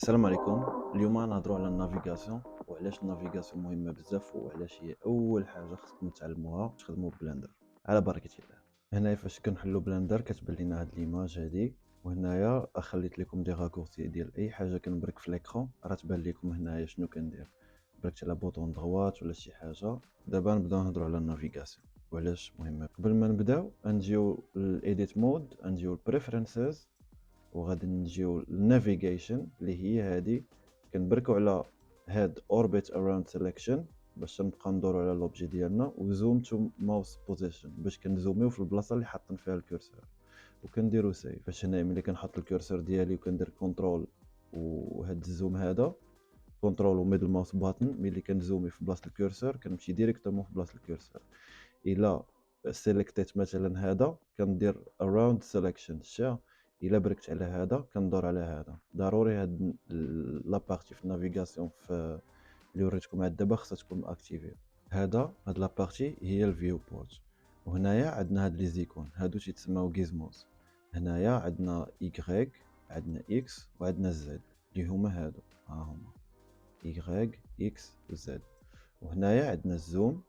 السلام عليكم. اليوم غنهضروا على النافيغاسيون وعلاش النافيغاسيون مهمه بزاف وعلاش هي اول حاجه خصكم تعلموها باش تخدموا بلندر على بركه الله. هنايا فاش كنحلوا بلندر كتبان لينا هاد ليماج هادي، وهنايا خليت لكم دي راكورسي ديال اي حاجه كنبرك في ليكرون راه تبان لكم هنايا شنو كندير. بركت على بوطون دغوات ولا شي حاجه. دابا نبداو نهضروا على النافيغاسيون وعلاش مهمه. قبل ما نبداو نجيو للايديت مود، نجيو البريفرنسز، وغادي نجيو للنافيغيشن اللي هي هادي. كنبركو على هاد اوربيت اراوند سيليكشن باش نبقى ندورو على لوبجي ديالنا، وزوم تو ماوس بوزيشن باش كنزوميو في البلاصه اللي حاطين فيها الكورسور، وكنديرو سيف. فاش هنا ملي كنحط الكورسور ديالي وكندير كنترول وهاد الزوم هذا كنترول وميدل ماوس باتن، ملي كنزومي في بلاصه الكورسور كنمشي ديريكتومون في بلاصه الكورسور. الا سيليكتيت مثلا هذا كندير اراوند سيليكشن شا. الا بركت على هذا كندور على هذا. ضروري هاد لابارتي في النافيغاسيون في اللي وريتكم عاد دابا خصها تكون اكتيفي. هاد لابارتي هي الفيو بورت، وهنايا عندنا هاد لي زيكون هادو تيتسماو غيزموز. هنايا عندنا Y، عندنا X وعندنا Z اللي هما هادو، ها هما Y X Z. وهنايا عندنا الزوم،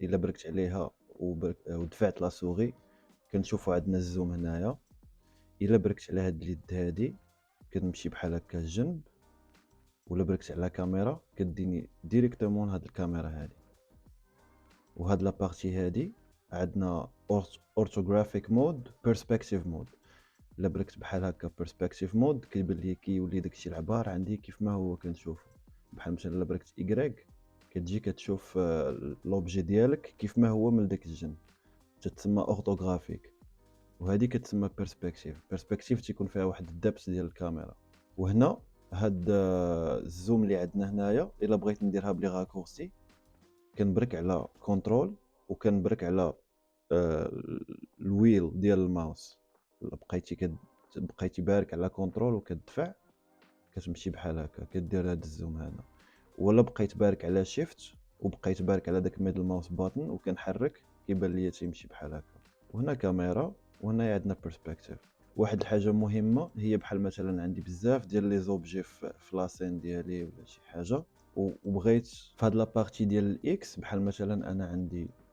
الا بركت عليها ودفعت لا سوغي كنشوفوا عندنا الزوم هنايا. الا بركت على هاد اليد هادي كنمشي بحال هكا الجنب، ولا بركت على كاميرا كديني ديريكتومون هاد الكاميرا هادي. وهاد لا بارتي هادي عندنا اورثوغرافيك مود، بيرسبكتيف مود. الا بركت بحال هكا بيرسبكتيف مود كيبان لي كيولي داكشي العبار عندي كيف ما هو كنشوفو. بحال مثلا الا بركت ايكغيك كتجي كتشوف لوبجي ديالك كيف ما هو من داك الجنب، تتسمى اورثوغرافيك. وهذه كتسمى بيرسبكتيف تيكون فيها واحد الدبس ديال الكاميرا. وهنا هاد الزوم اللي عندنا هنايا الا بغيت نديرها بلي راكورسي كنبرك على كنترول وكنبرك على الويل ديال الماوس. بقيتي بارك على كنترول وكتدفع كتمشي بحال هكا كدير هاد الزوم هذا. ولا بقيت بارك على شيفت وبقيت بارك على داك ميدل ماوس باتن وكنحرك كيبان ليا تيمشي بحال هكا. وهنا كاميرا وهنا عندنا بيرسبكتيف. واحد الحاجه مهمه هي بحال مثلا عندي بزاف ديال لي زوبجي في لاسين ديالي ولا شي حاجه، وبغيت في هاد لابارتي ديال الاكس بحال مثلا انا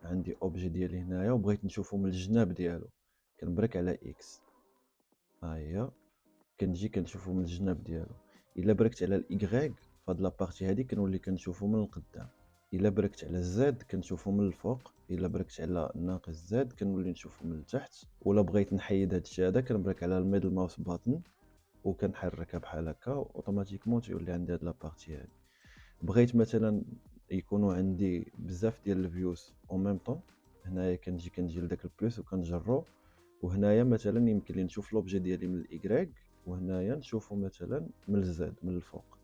عندي اوبجي ديالي هنايا وبغيت نشوفو من الجناب ديالو كنبرك على اكس، ها هي كنجي كنشوفو من الجناب ديالو. الا بركت على الايغريك فهاد لابارتي هادي كنولي كنشوفو من القدام. الا بركت على الزد كنشوفو من الفوق. الا بركت على ناقص زد كنولي نشوفو من التحت. ولا بغيت نحيد هادشي هذا كنبرك على الميدل ماوس باتن وكنحركها بحال هكا اوتوماتيكمون تيولي عندي هاد لابارتي هادي. بغيت مثلا يكونوا عندي بزاف ديال الفيوز او ميم طون، هنايا كنجي لداك البلوس وكنجرو. وهنايا مثلا يمكن لي نشوف لوبجي ديالي من الايغريك، وهنايا نشوفو مثلا من الزد من الفوق.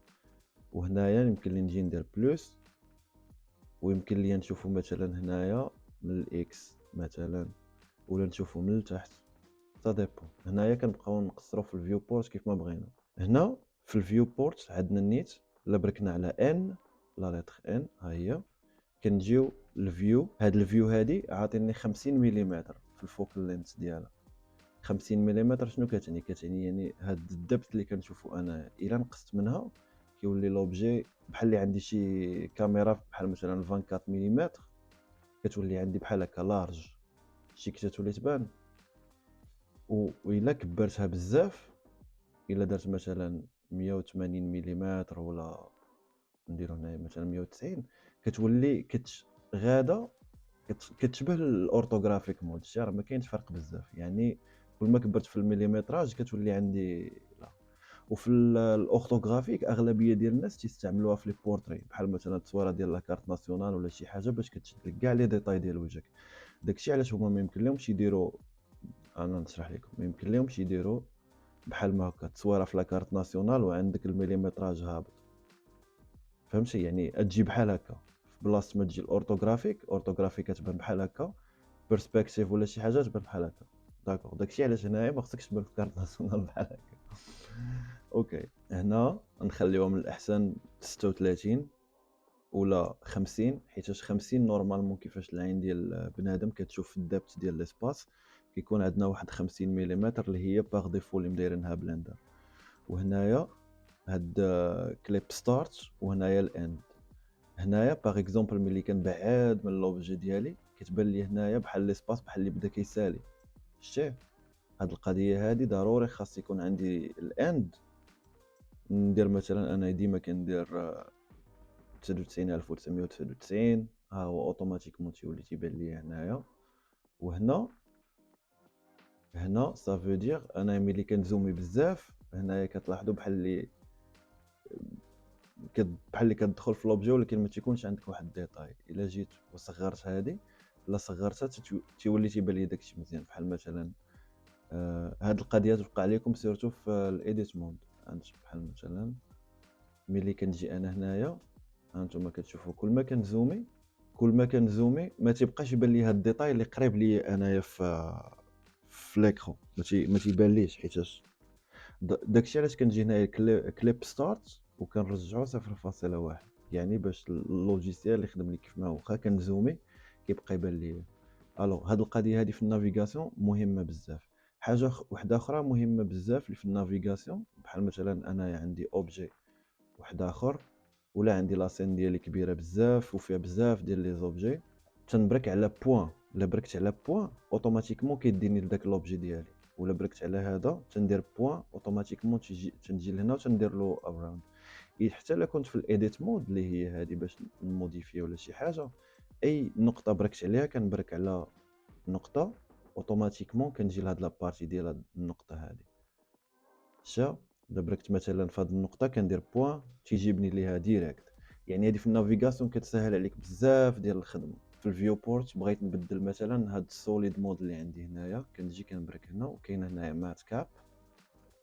وهنايا يمكن لي نجي ندير بلوس ويمكن لي نشوفو مثلا هنايا من الاكس مثلا، ولا نشوفو من التحت، سا ديبون. هنايا كنبقاو نقصرو في الفيو بورت كيف ما بغينا. هنا في الفيو بورت عندنا النيت. الا بركنا على ان لا لتر ان ها هي كنجيو الفيو. هاد الفيو هادي عاطيني 50 ملم في الفوكال لينث ديالها. 50 ملم شنو كتعني يعني هاد الدبت اللي كنشوفو انا الا نقصت منها كيولي لوبجي بحال اللي عندي شي كاميرا بحال مثلا 24 ملم كتولي عندي بحال هكا لارج شي كتولي تبان. وإلا كبرتها بزاف، الا درت مثلا 180 ملم ولا نديرو هنايا مثلا 190 كتولي غاده كتشبه الاورثوغرافيك مود. شي راه ما كاينش فرق بزاف يعني. كل ما كبرت في المليمتراج كتولي عندي لا. وفي الاورثوغرافيك اغلبيه ديال الناس تيستعملوها في لي بورتري بحال مثلا التصويره ديال لاكارت ناسيونال ولا شي حاجه باش كتشد لك كاع لي ديتاي ديال وجهك. داكشي علاش هما ما يمكن لهمش يديروا. انا نشرح لكم ما يمكن لهمش يديروا بحال ما هكا تصويره في لاكارت ناسيونال وعندك المليمتراج هابط. فهمتي يعني تجي بحال هكا في بلاصه ما تجي الاورثوغرافيك كتبان بحال هكا، بيرسبكتيف ولا شي حاجه تبان بحال هكا. داكوغ داكشي علاش هنايا ما خصكش تبان في كارت ناسيونال بحال هكا. اوكي هنا نخليوها من الاحسن 36 ولا 50، حيتاش 50 نورمالمون كيفاش العين ديال بنادم كتشوف الدبت ديال ليسباس كيكون عندنا واحد 50 ملم اللي هي باغ ديفو اللي مدايرينها بلندر. وهنايا هاد كليب ستارت وهنايا الاند. هنايا باغ اكزومبل ملي كنبعد من لوبجي ديالي كتبان لي هنايا بحال ليسباس بحال اللي بدا كيسالي. شتيه هاد القضيه هادي ضروري خاص يكون عندي الاند. ندير مثلا انا ديما كندير 99999 ها هو اوتوماتيكمون تيولي تيبان لي هنايا. وهنا صافو دير انا ملي كنزومي بزاف هنايا كتلاحظوا بحال اللي بحال اللي كتدخل في لوبجي ولكن ما تيكونش عندك واحد ديتاي. الا جيت وصغرت هادي الا صغرتها تيولي تيبان لي داكشي مزيان. بحال مثلا هاد القضيه توقع لكم سيرتو في الايديت مود. بحال مثلا ملي كنجي انا هنايا هانتوما كتشوفوا كل ما كنزومي ما تيبقاش يبان لي هاد الديتاي اللي قريب لي انايا في ليكرون ما تيبان ليش حيتاش داكشي علاش كنجي هنايا كليب ستارت وكنرجعو 0.1 يعني باش اللوجيسيال يخدم لي كيف ما هو. واخا كنزومي كيبقى يبان لي. الوغ هاد القضيه هادي في النافيغاسيون مهمه بزاف. حاجه وحده اخرى مهمه بزاف اللي في النافيغاسيون بحال مثلا انايا عندي اوبجي واحد اخر ولا عندي لاسين ديالي كبيره بزاف وفيها بزاف ديال لي زوبجي تنبرك على بوين. الا بركت على بوين اوتوماتيكمون كيديني لداك لوبجي ديالي. ولا بركت على هذا تندير بوين اوتوماتيكمون تنجي لهنا وتندير له اراوند. حتى الا كنت في الايديت مود اللي هي هذه باش نموديفي ولا شي حاجه اي نقطه بركت عليها كنبرك على نقطه اوتوماتيكمون كنجي لهاد لابارتي ديال هاد النقطه هذه. شا الا بركت مثلا في هاد النقطه كندير بوين تيجيبني ليها ديريكت. يعني هذه في النافيغاسيون كتسهل عليك بزاف ديال الخدمه. في الفيو بورت بغيت نبدل مثلا هاد السوليد مود اللي عندي هنايا كنجي كنبرك هنا وكاين هنايا مات كاب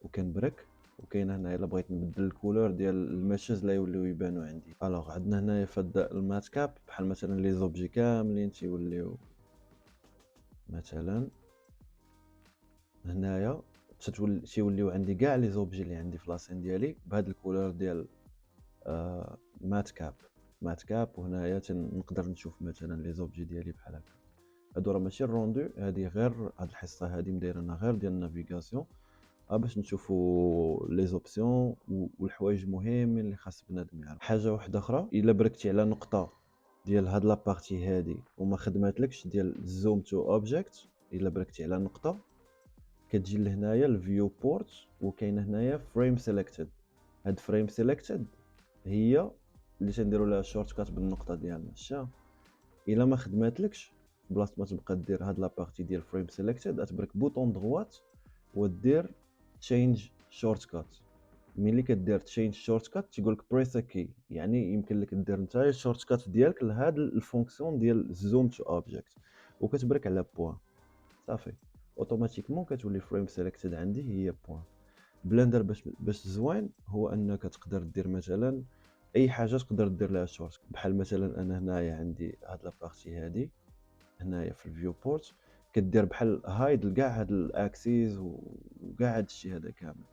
وكنبرك وكاين هنايا الا بغيت نبدل الكولور ديال الميشز لا يوليو يبانوا عندي. الوغ عندنا هنايا في هاد المات كاب بحال مثلا لي زوبجي كاملين تيوليو مثلا هنايا تيوليو عندي كاع لي زوبجي اللي عندي في لاسين ديالي بهاد الكولور ديال مات كاب. وهنايا نقدر نشوف مثلا لي زوبجي ديالي بحال هكا. هادو راه ماشي الروندو هادي غير هاد الحصه هادي مدايرينها غير ديال النافيغاسيون باش نشوفوا لي زوبسيون والحوايج المهمين اللي خاص بنادم يعرف. حاجه واحده اخرى الا بركتي على نقطه ديال هاد لابارتي هادي وما خدماتلكش ديال زوم تو اوبجيكت الا بركتي على نقطه كتجي لهنايا الفيو بورت وكاين هنايا فريم سيليكتد. هاد فريم سيليكتد هي اللي تنديروا لها شورت كات بالنقطه ديالنا. شا الا ما خدماتلكش بلاصه ما تبقى دير هاد لابارتي ديال فريم سيليكتد اتبرك بوطون دغوات ودير تشينج شورت كات. ملي كدير تشينج شورت كات تيقول لك بريس كي يعني يمكن لك دير نتايا الشورت كات ديالك لهاد الفونكسيون ديال زوم تو اوبجيكت وكتبرك على بوين صافي اوتوماتيكمون كتولي فريم سيليكتد عندي هي بوين. بلندر باش زوين هو انك تقدر دير مثلا اي حاجه تقدر دير لها شورت بحال مثلا انا هنايا عندي هاد لابارتي هادي هنايا في الفيو بورت كدير بحال هايد لكاع هاد الاكسيس وكاع هاد الشيء هذا كامل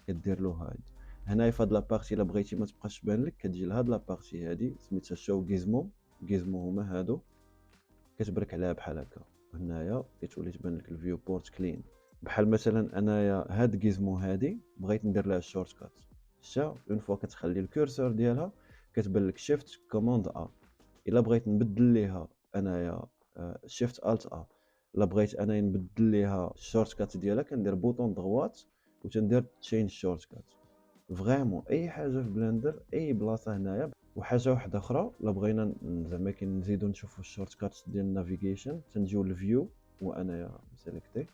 كدير له هايد. هنايا في هاد لابارتي الا بغيتي ما تبقاش تبان لك كتجي لهاد لابارتي هادي سميتها شو غيزمو هما هادو كتبرك عليها بحال هكا. هنايا كتولي تبان لك الفيو بورت كلين. بحال مثلا انايا هاد غيزمو هادي بغيت ندير لها الشورت كات شا اون فوا كتخلي الكورسور ديالها كتبان لك شيفت كوماند الا بغيت نبدل ليها انايا شيفت الت الا بغيت انا نبدل ليها الشورت كات ديالها كندير بوطون دغوات وتندير تشينج شورت كات. فريمون اي حاجه في بلندر اي بلاصه هنايا. وحاجه واحده اخرى الا بغينا زعما كنزيدو نشوفوا الشورت كات ديال النافيغيشن تنجيو للفيو وانايا سيليكتي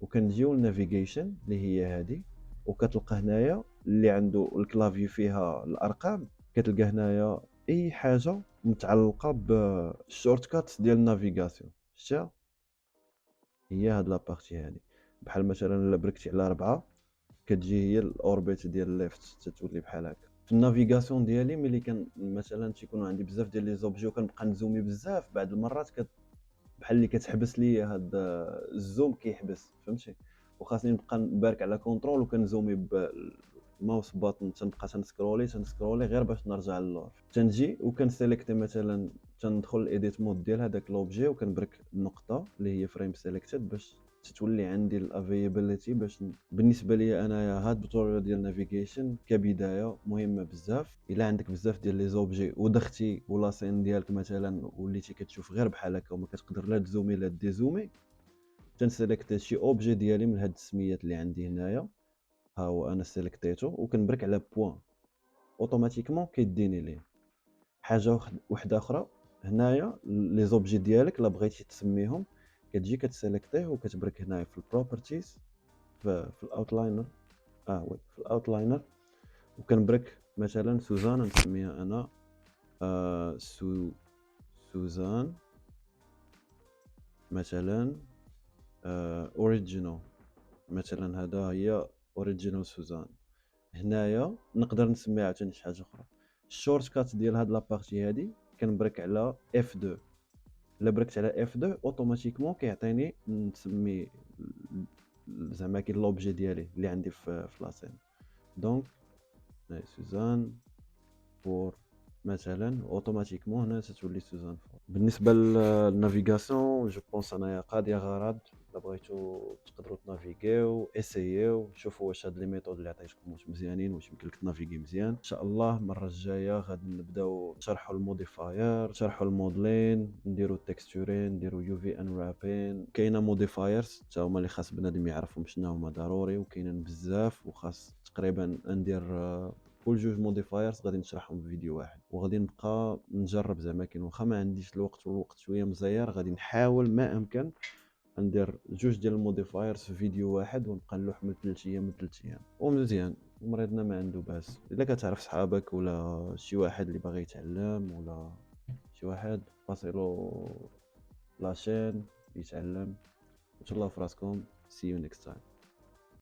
وكنجيو للنافيغيشن اللي هي هذه وكتلقى هنايا اللي عنده الكلافي فيها الارقام كتلقى هنايا اي حاجه متعلقه بالشورت كات ديال النافيغاسيون. شتيها هي هاد لابارتي هادي بحال مثلا الا بركتي على 4 كتجي هي الاوربيت ديال ليفت تتولي بحال هكا. في النافيغاسيون ديالي ملي كان مثلا تيكونوا عندي بزاف ديال لي زوبجي وكنبقى نزومي بزاف بعض المرات بحال اللي كتحبس لي هاد الزوم كيحبس فهمتي وخاصني نبقى نبارك على كونترول وكنزومي بالماوس باتن تنبقى تنسكرولي غير باش نرجع للور. تنجي وكنسيليكتي مثلا تندخل الايديت مود ديال هذاك لوبجي وكنبرك النقطه اللي هي فريم سيليكتد باش تتولي عندي الافيابيليتي باش بالنسبه لي انايا هاد التوريال ديال نافيغيشن كبدايه مهمه بزاف. الا عندك بزاف ديال لي زوبجي ودختي ولا سين ديالك مثلا وليتي كتشوف غير بحال هكا وما كتقدر لا تزومي لا ديزومي، تنسيليكتي شي اوبجي ديالي من هاد السميات اللي عندي هنايا، ها هو انا سيليكتيتو وكنبرك على بوين اوتوماتيكمون كيديني ليه. حاجه وحده اخرى هنايا لي زوبجي ديالك الا بغيتي تسميهم كتجي كتسيليكتيه وكتبرك هنايا في البروبرتيز في الاوتلاينر. وي في الاوتلاينر وكنبرك مثلا سوزان نسميها انا سوزان مثلا اوريجينال. مثلا هذا هي اوريجينال سوزان. هنايا نقدر نسميها عاوتاني شي حاجه اخرى. الشورت كات ديال هاد لابارتي هادي كنبرك على F2. الا بركت على F2 اوتوماتيكمون كيعطيني نسمي زعما كاين لوبجي ديالي اللي عندي في لاسين. دونك سوزان فور مثلا اوتوماتيكمون هنا تتولي سوزان فور. بالنسبه للنافيغاسيون جو بونس انايا قاضيه غرض. الا بغيتو تقدروا تنافيغيو اسييو شوفوا واش هاد لي ميثود اللي عطيتكم واش مزيانين واش يمكن لك تنافيغي مزيان. ان شاء الله المره الجايه غادي نبداو نشرحوا الموديفاير نشرحوا المودلين نديروا التكستورين نديروا يو في ان رابين. كاينه موديفايرز حتى هما اللي خاص بنادم يعرفهم شنو هما ضروري وكاينين بزاف وخاص تقريبا ندير كل جوج موديفايرز غادي نشرحهم في فيديو واحد وغادي نبقى نجرب زعما كاين واخا ما عنديش الوقت والوقت شويه مزير غادي نحاول ما امكن ندير جوج ديال الموديفايرز في فيديو واحد ونبقى نلوح من 3 ايام من 3 ايام ومزيان. مريضنا ما عنده باس. الا كتعرف صحابك ولا شي واحد اللي باغي يتعلم ولا شي واحد باسيلو لاشين يتعلم. تهلاو في راسكم. see you next time.